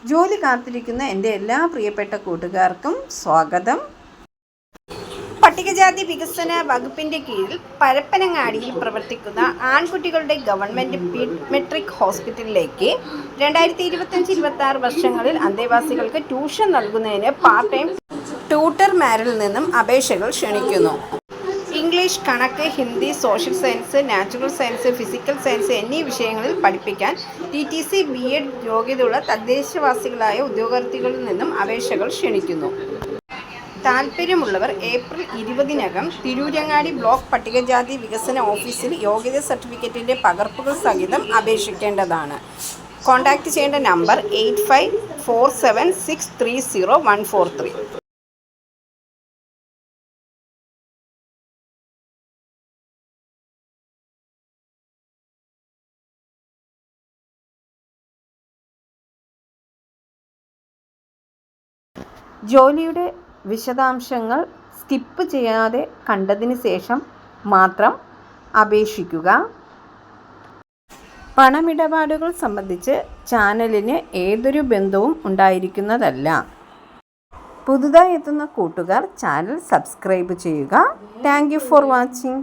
ജോലി കാത്തിരിക്കുന്ന എൻ്റെ എല്ലാ പ്രിയപ്പെട്ട കൂട്ടുകാർക്കും സ്വാഗതം. പട്ടികജാതി വികസന വകുപ്പിൻ്റെ കീഴിൽ പരപ്പനങ്ങാടിയിൽ പ്രവർത്തിക്കുന്ന ആൺകുട്ടികളുടെ ഗവൺമെൻറ് പീഡിയാട്രിക് ഹോസ്പിറ്റലിലേക്ക് 2025-26 വർഷങ്ങളിൽ അന്തേവാസികൾക്ക് ട്യൂഷൻ നൽകുന്നതിന് പാർട്ട് ടൈം ട്യൂട്ടർമാരിൽ നിന്നും അപേക്ഷകൾ ക്ഷണിക്കുന്നു. ഇംഗ്ലീഷ്, കണക്ക്, Hindi, social science, natural science, physical science എന്നീ വിഷയങ്ങളിൽ പഠിപ്പിക്കാൻ TTC B.Ed യോഗ്യതയുള്ള തദ്ദേശവാസികളായ ഉദ്യോഗാർത്ഥികളിൽ നിന്നും അപേക്ഷകൾ ക്ഷണിക്കുന്നു. താൽപ്പര്യമുള്ളവർ ഏപ്രിൽ 20-നകം തിരൂരങ്ങാടി ബ്ലോക്ക് പട്ടികജാതി വികസന ഓഫീസിൽ യോഗ്യത സർട്ടിഫിക്കറ്റിൻ്റെ പകർപ്പുകൾ സഹിതം അപേക്ഷിക്കേണ്ടതാണ്. കോൺടാക്റ്റ് ചെയ്യേണ്ട നമ്പർ 8547630143. ജോലിയുടെ വിശദാംശങ്ങൾ സ്കിപ്പ് ചെയ്യാതെ കണ്ടതിന് ശേഷം മാത്രം അപേക്ഷിക്കുക. പണമിടപാടുകൾ സംബന്ധിച്ച് ചാനലിന് ഏതൊരു ബന്ധവും ഉണ്ടായിരിക്കുന്നതല്ല. പുതുതായി എത്തുന്ന കൂട്ടുകാർ ചാനൽ സബ്സ്ക്രൈബ് ചെയ്യുക. Thank you for watching.